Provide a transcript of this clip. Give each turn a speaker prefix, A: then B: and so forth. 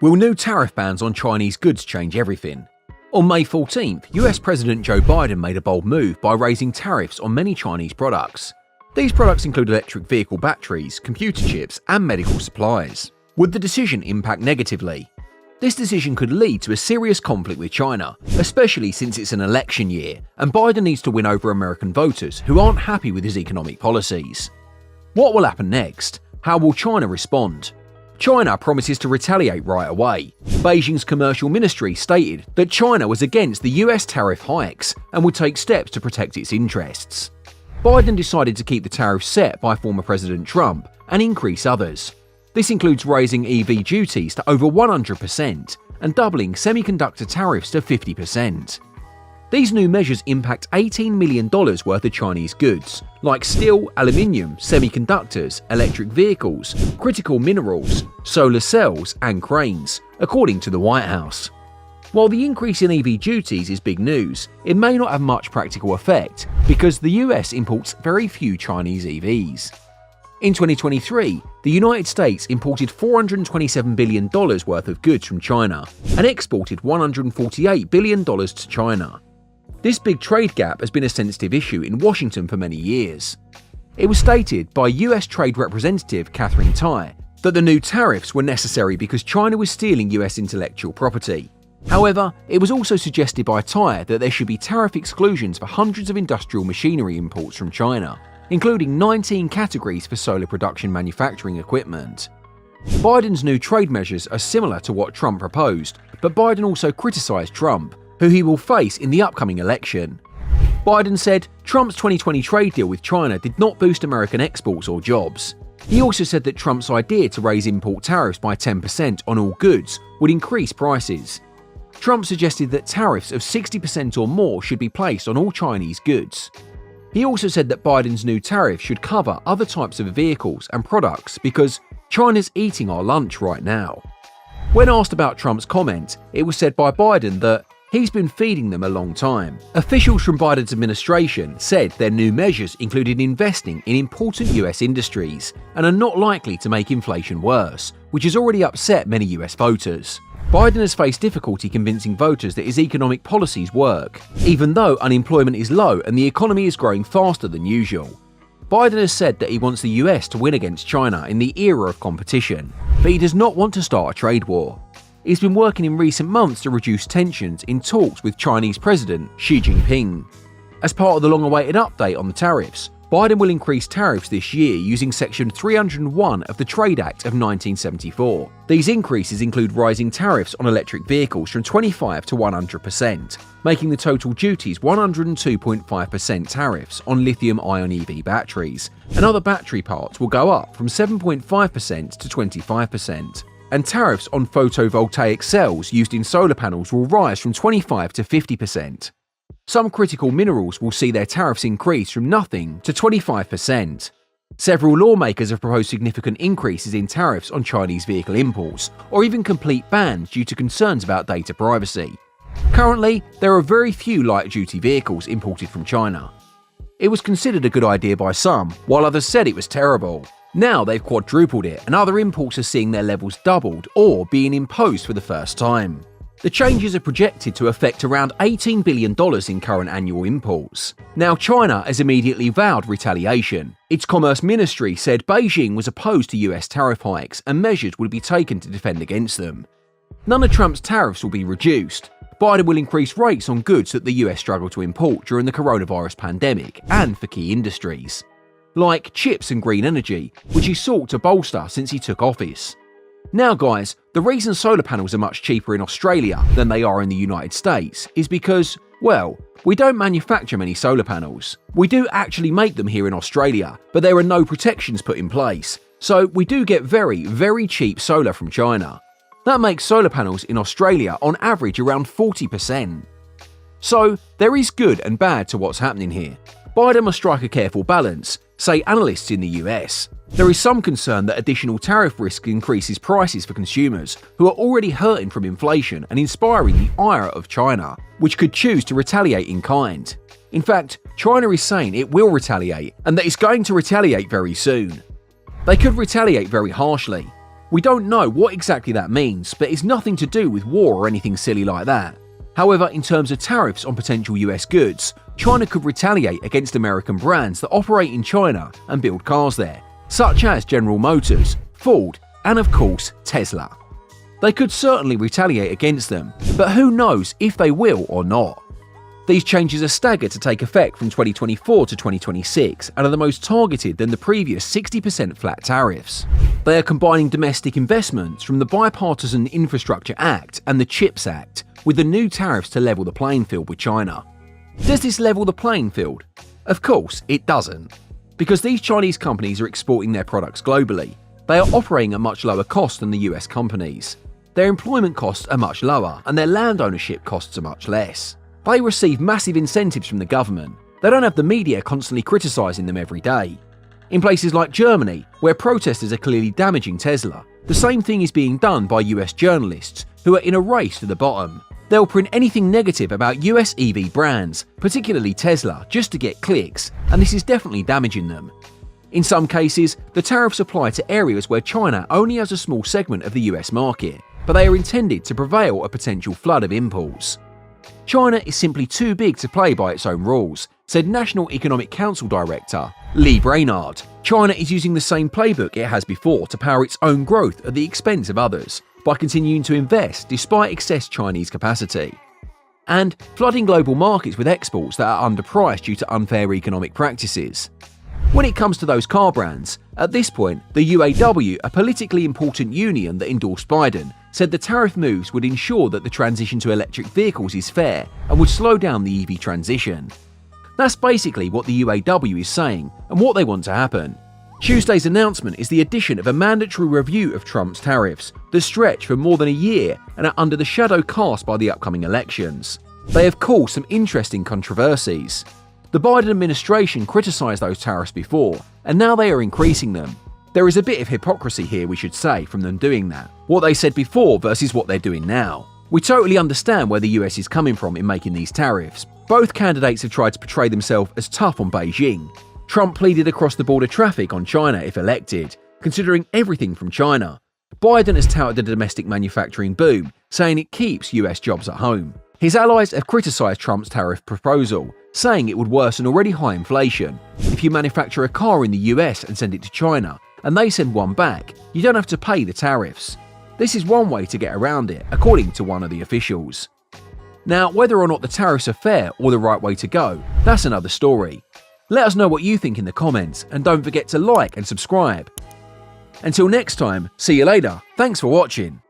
A: Will new tariff bans on Chinese goods change everything? On May 14th, US President Joe Biden made a bold move by raising tariffs on many Chinese products. These products include electric vehicle batteries, computer chips, and medical supplies. Would the decision impact negatively? This decision could lead to a serious conflict with China, especially since it's an election year and Biden needs to win over American voters who aren't happy with his economic policies. What will happen next? How will China respond? China promises to retaliate right away. Beijing's commercial ministry stated that China was against the US tariff hikes and would take steps to protect its interests. Biden decided to keep the tariffs set by former President Trump and increase others. This includes raising EV duties to over 100% and doubling semiconductor tariffs to 50%. These new measures impact $18 million worth of Chinese goods, like steel, aluminium, semiconductors, electric vehicles, critical minerals, solar cells, and cranes, according to the White House. While the increase in EV duties is big news, it may not have much practical effect because the US imports very few Chinese EVs. In 2023, the United States imported $427 billion worth of goods from China and exported $148 billion to China. This big trade gap has been a sensitive issue in Washington for many years. It was stated by US Trade Representative Katherine Tai that the new tariffs were necessary because China was stealing US intellectual property. However, it was also suggested by Tai that there should be tariff exclusions for hundreds of industrial machinery imports from China, including 19 categories for solar production manufacturing equipment. Biden's new trade measures are similar to what Trump proposed, but Biden also criticized Trump, who he will face in the upcoming election. Biden said Trump's 2020 trade deal with China did not boost American exports or jobs. He also said that Trump's idea to raise import tariffs by 10% on all goods would increase prices. Trump suggested that tariffs of 60% or more should be placed on all Chinese goods. He also said that Biden's new tariff should cover other types of vehicles and products because China's eating our lunch right now. When asked about Trump's comment, it was said by Biden that he's been feeding them a long time. Officials from Biden's administration said their new measures included investing in important US industries and are not likely to make inflation worse, which has already upset many US voters. Biden has faced difficulty convincing voters that his economic policies work, even though unemployment is low and the economy is growing faster than usual. Biden has said that he wants the US to win against China in the era of competition, but he does not want to start a trade war. He's been working in recent months to reduce tensions in talks with Chinese President Xi Jinping. As part of the long-awaited update on the tariffs, Biden will increase tariffs this year using Section 301 of the Trade Act of 1974. These increases include rising tariffs on electric vehicles from 25% to 100%, making the total duties 102.5% tariffs on lithium-ion EV batteries, and other battery parts will go up from 7.5% to 25%. And tariffs on photovoltaic cells used in solar panels will rise from 25% to 50%. Some critical minerals will see their tariffs increase from nothing to 25%. Several lawmakers have proposed significant increases in tariffs on Chinese vehicle imports, or even complete bans due to concerns about data privacy. Currently, there are very few light-duty vehicles imported from China. It was considered a good idea by some, while others said it was terrible. Now they've quadrupled it, and other imports are seeing their levels doubled or being imposed for the first time. The changes are projected to affect around $18 billion in current annual imports. Now, China has immediately vowed retaliation. Its Commerce Ministry said Beijing was opposed to US tariff hikes and measures would be taken to defend against them. None of Trump's tariffs will be reduced. Biden will increase rates on goods that the US struggled to import during the coronavirus pandemic and for key industries, like chips and green energy, which he sought to bolster since he took office. Now guys, the reason solar panels are much cheaper in Australia than they are in the United States is because, well, we don't manufacture many solar panels. We do actually make them here in Australia, but there are no protections put in place, so we do get very, very cheap solar from China. That makes solar panels in Australia on average around 40%. So, there is good and bad to what's happening here. Biden must strike a careful balance, say analysts in the US. There is some concern that additional tariff risk increases prices for consumers who are already hurting from inflation and inspiring the ire of China, which could choose to retaliate in kind. In fact, China is saying it will retaliate and that it's going to retaliate very soon. They could retaliate very harshly. We don't know what exactly that means, but it's nothing to do with war or anything silly like that. However, in terms of tariffs on potential US goods, China could retaliate against American brands that operate in China and build cars there, such as General Motors, Ford, and of course Tesla. They could certainly retaliate against them, but who knows if they will or not. These changes are staggered to take effect from 2024 to 2026 and are the most targeted than the previous 60% flat tariffs. They are combining domestic investments from the Bipartisan Infrastructure Act and the CHIPS Act with the new tariffs to level the playing field with China. Does this level the playing field? Of course, it doesn't. Because these Chinese companies are exporting their products globally, they are operating at much lower cost than the US companies. Their employment costs are much lower and their land ownership costs are much less. They receive massive incentives from the government. They don't have the media constantly criticising them every day. In places like Germany, where protesters are clearly damaging Tesla, the same thing is being done by US journalists who are in a race to the bottom. They'll print anything negative about US EV brands, particularly Tesla, just to get clicks, and this is definitely damaging them. In some cases, the tariffs apply to areas where China only has a small segment of the US market, but they are intended to prevail a potential flood of imports. China is simply too big to play by its own rules, said National Economic Council Director Lee Brainard. China is using the same playbook it has before to power its own growth at the expense of others, by continuing to invest despite excess Chinese capacity. And flooding global markets with exports that are underpriced due to unfair economic practices. When it comes to those car brands, at this point, the UAW, a politically important union that endorsed Biden, said the tariff moves would ensure that the transition to electric vehicles is fair and would slow down the EV transition. That's basically what the UAW is saying and what they want to happen. Tuesday's announcement is the addition of a mandatory review of Trump's tariffs that stretch for more than a year and are under the shadow cast by the upcoming elections. They have caused some interesting controversies. The Biden administration criticised those tariffs before, and now they are increasing them. There is a bit of hypocrisy here, we should say, from them doing that. What they said before versus what they're doing now. We totally understand where the US is coming from in making these tariffs. Both candidates have tried to portray themselves as tough on Beijing. Trump pleaded across-the-border traffic on China if elected, considering everything from China. Biden has touted the domestic manufacturing boom, saying it keeps US jobs at home. His allies have criticised Trump's tariff proposal, saying it would worsen already high inflation. If you manufacture a car in the US and send it to China, and they send one back, you don't have to pay the tariffs. This is one way to get around it, according to one of the officials. Now, whether or not the tariffs are fair or the right way to go, that's another story. Let us know what you think in the comments, and don't forget to like and subscribe. Until next time, see you later. Thanks for watching.